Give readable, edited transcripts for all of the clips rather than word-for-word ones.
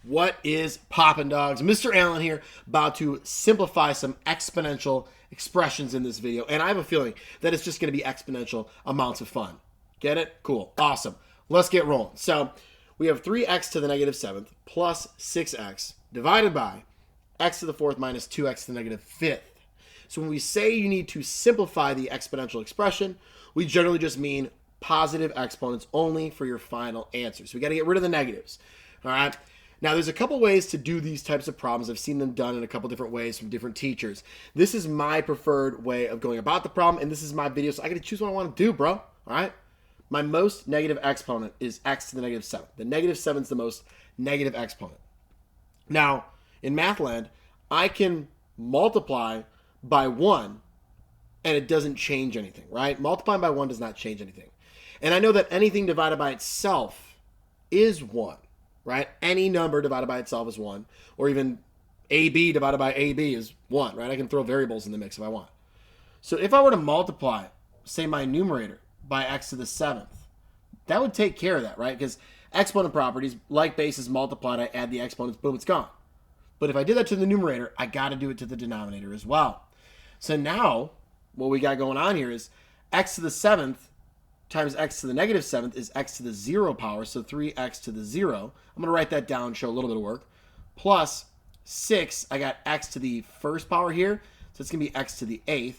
What is poppin', dogs? Mr. Allen here, about to simplify some exponential expressions in this video, and I have a feeling that it's just going to be exponential amounts of fun. Get it? Cool. Awesome. Let's get rolling. So we have 3x to the negative 7th plus 6x divided by x to the 4th minus 2x to the negative 5th. So when we say you need to simplify the exponential expression, we generally just mean positive exponents only for your final answer. So we got to get rid of the negatives. All right? Now, there's a couple ways to do these types of problems. I've seen them done in a couple different ways from different teachers. This is my preferred way of going about the problem, and this is my video, so I got to choose what I want to do, bro. All right? My most negative exponent is x to the negative 7th. The negative 7 is the most negative exponent. Now, in math land, I can multiply by 1, and it doesn't change anything, right? Multiplying by 1 does not change anything. And I know that anything divided by itself is 1. Right? Any number divided by itself is 1. Or even AB divided by AB is 1, right? I can throw variables in the mix if I want. So if I were to multiply, say, my numerator by x to the 7th, that would take care of that, right? Because exponent properties, like bases multiplied, I add the exponents, boom, it's gone. But if I did that to the numerator, I got to do it to the denominator as well. So now, what we got going on here is x to the 7th times x to the negative 7th is x to the 0 power, so 3x to the 0. I'm going to write that down, show a little bit of work. Plus 6, I got x to the 1st power here, so it's going to be x to the 8th,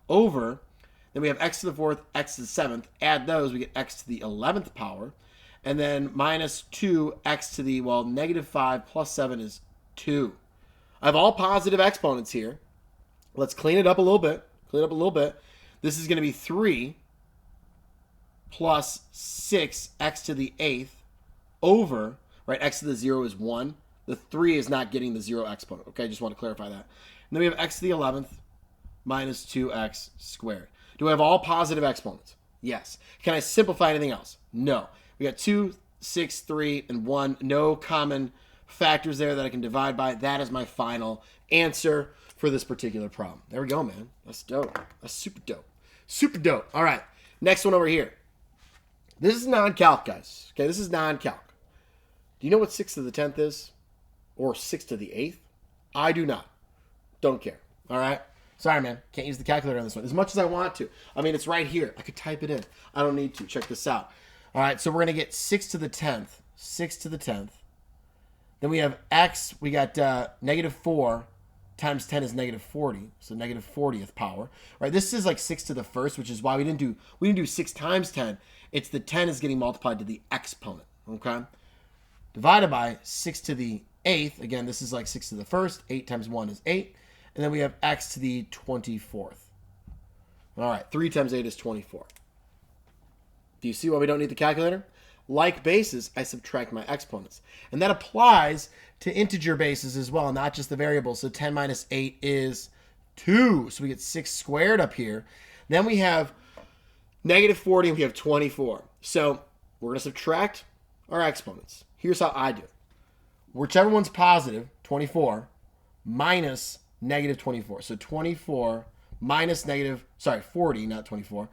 over, then we have x to the 4th, x to the 7th. Add those, we get x to the 11th power. And then minus 2x to the, well, negative 5 plus 7 is 2. I have all positive exponents here. Let's clean it up a little bit. This is going to be 3 plus 6x to the 8th over, right, x to the 0 is 1. The 3 is not getting the 0 exponent, okay? I just want to clarify that. And then we have x to the 11th minus 2x squared. Do I have all positive exponents? Yes. Can I simplify anything else? No. We got 2, 6, 3, and 1. No common factors there that I can divide by. That is my final answer for this particular problem. There we go, man. That's dope. That's super dope. Super dope. All right. Next one over here. This is non-calc, guys. Okay, this is non-calc. Do you know what 6 to the 10th is? Or 6 to the 8th? I do not. Don't care. All right? Sorry, man. Can't use the calculator on this one. As much as I want to. I mean, it's right here. I could type it in. I don't need to. Check this out. All right, so we're going to get 6 to the 10th. 6 to the 10th. Then we have x. We got negative 4 times 10 is negative 40. So negative 40th power. All right, this is like 6 to the 1st, which is why we didn't do 6 times 10. It's the 10 is getting multiplied to the exponent, okay? Divided by 6 to the 8th. Again, this is like 6 to the 1st. 8 times 1 is 8. And then we have x to the 24th. All right, 3 times 8 is 24. Do you see why we don't need the calculator? Like bases, I subtract my exponents. And that applies to integer bases as well, not just the variables. So 10 minus 8 is 2. So we get 6 squared up here. Then we have negative 40, and we have 24. So we're going to subtract our exponents. Here's how I do it. Whichever one's positive, 24, minus negative 24. So 24 minus negative, 40, not 24.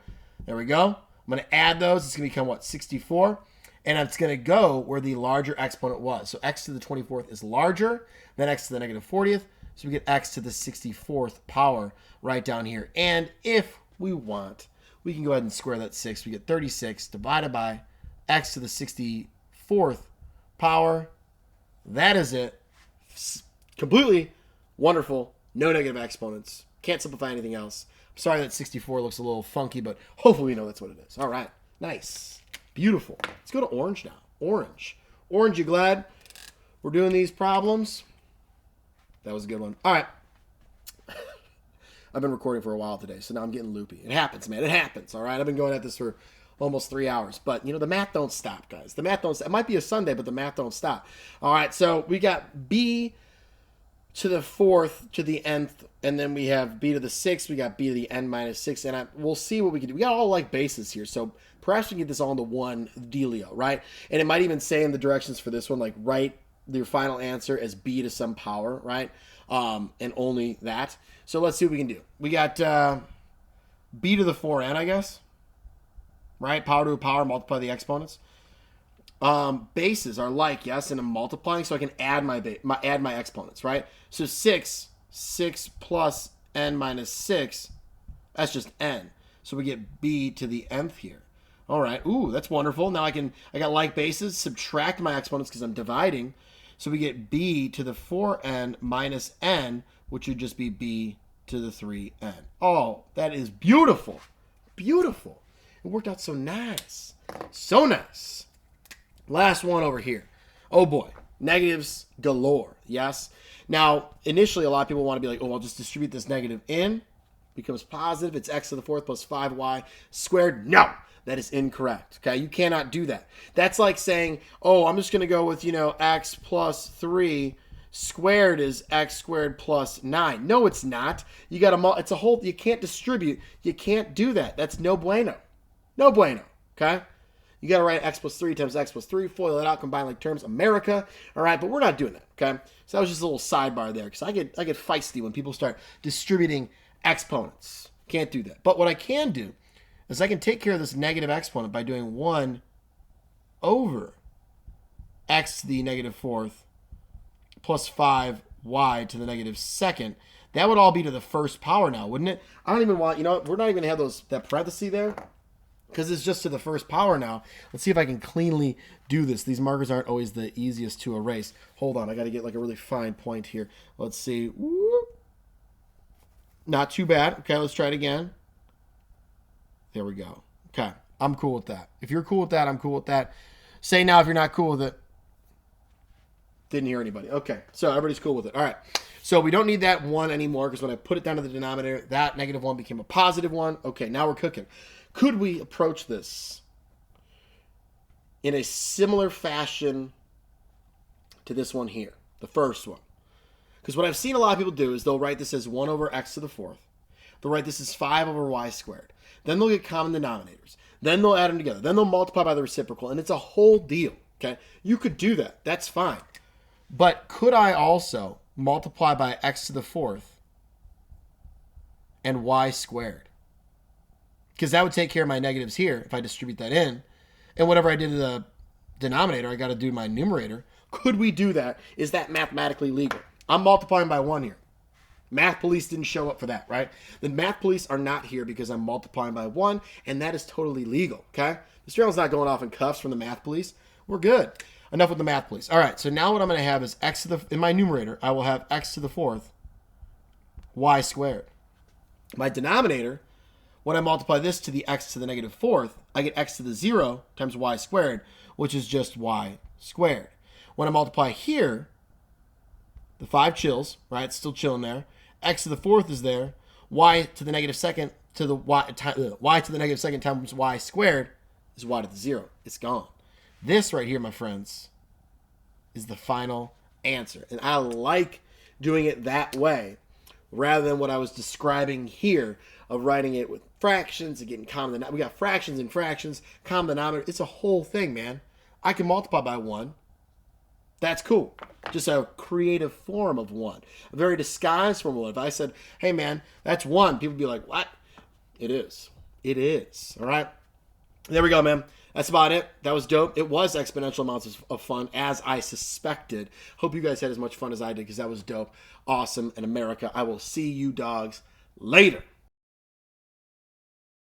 There we go. I'm going to add those. It's going to become, what, 64? And it's going to go where the larger exponent was. So x to the 24th is larger than x to the negative 40th. So we get x to the 64th power right down here. And if we want, we can go ahead and square that 6. We get 36 divided by x to the 64th power. That is it. Completely wonderful. No negative exponents. Can't simplify anything else. I'm sorry that 64 looks a little funky, but hopefully we know that's what it is. All right. Nice. Beautiful. Let's go to orange now. Orange. Orange, you glad we're doing these problems? That was a good one. All right. I've been recording for a while today, so now I'm getting loopy. It happens, man. It happens, all right? I've been going at this for almost 3 hours. But, you know, the math don't stop, guys. The math don't stop. It might be a Sunday, but the math don't stop. All right, so we got b to the 4th to the nth, and then we have b to the 6th. We got b to the n minus 6, and we'll see what we can do. We got all like bases here, so perhaps we can get this all into one dealio, right? And it might even say in the directions for this one, like write your final answer as b to some power, right? And only that. So let's see what we can do. We got b to the 4n, I guess. Right? Power to a power, multiply the exponents. Bases are like, yes, and I'm multiplying, so I can add add my exponents, right? So 6 plus n minus 6, that's just n. So we get b to the nth here. All right. Ooh, that's wonderful. Now I got like bases, subtract my exponents because I'm dividing. So we get b to the 4n minus n, which would just be b to the 3n. Oh, that is beautiful. Beautiful. It worked out so nice. So nice. Last one over here. Oh boy. Negatives galore. Yes. Now, initially, a lot of people want to be like, oh, I'll just distribute this negative in. Becomes positive. It's x to the 4th plus 5y squared. No, that is incorrect. Okay, you cannot do that. That's like saying, oh, I'm just going to go with, x plus 3 squared is x squared plus 9. No, it's not. You got to, it's a whole, you can't distribute. You can't do that. That's no bueno. No bueno. Okay? You got to write x plus 3 times x plus 3, FOIL it out, combine like terms, America. All right, but we're not doing that. Okay? So that was just a little sidebar there because I get feisty when people start distributing exponents. Can't do that. But what I can do is I can take care of this negative exponent by doing 1 over x to the negative 4th plus 5y to the negative 2nd. That would all be to the first power now, wouldn't it? I don't even want, we're not even going to have that parenthesis there because it's just to the first power now. Let's see if I can cleanly do this. These markers aren't always the easiest to erase. Hold on. I got to get like a really fine point here. Let's see. Whoop. Not too bad. Okay, let's try it again. There we go. Okay, I'm cool with that. If you're cool with that, I'm cool with that. Say now if you're not cool with it. Didn't hear anybody. Okay, so everybody's cool with it. All right. So we don't need that 1 anymore because when I put it down to the denominator, that negative 1 became a positive 1. Okay, now we're cooking. Could we approach this in a similar fashion to this one here, the first one? Because what I've seen a lot of people do is they'll write this as 1 over x to the 4th. They'll write this as 5 over y squared. Then they'll get common denominators. Then they'll add them together. Then they'll multiply by the reciprocal. And it's a whole deal. Okay? You could do that. That's fine. But could I also multiply by x to the 4th and y squared? Because that would take care of my negatives here if I distribute that in. And whatever I did to the denominator, I got to do my numerator. Could we do that? Is that mathematically legal? I'm multiplying by 1 here. Math police didn't show up for that, right? The math police are not here because I'm multiplying by 1, and that is totally legal, okay? This channel's not going off in cuffs from the math police. We're good. Enough with the math police. All right, so now what I'm going to have is x to the, in my numerator, I will have x to the 4th, y squared. My denominator, when I multiply this to the x to the negative 4th, I get x to the 0 times y squared, which is just y squared. When I multiply here, the 5 chills, right? It's still chilling there. X to the 4th is there. Y to the negative 2nd to the y to the negative 2nd times y squared is y to the 0. It's gone. This right here, my friends, is the final answer. And I like doing it that way rather than what I was describing here of writing it with fractions and getting common denominator. We got fractions and fractions, common denominator. It's a whole thing, man. I can multiply by 1. That's cool. Just a creative form of 1. A very disguised form of 1. If I said, hey, man, that's 1, people would be like, what? It is. It is. All right? There we go, man. That's about it. That was dope. It was exponential amounts of fun, as I suspected. Hope you guys had as much fun as I did because that was dope. Awesome. In America, I will see you dogs later.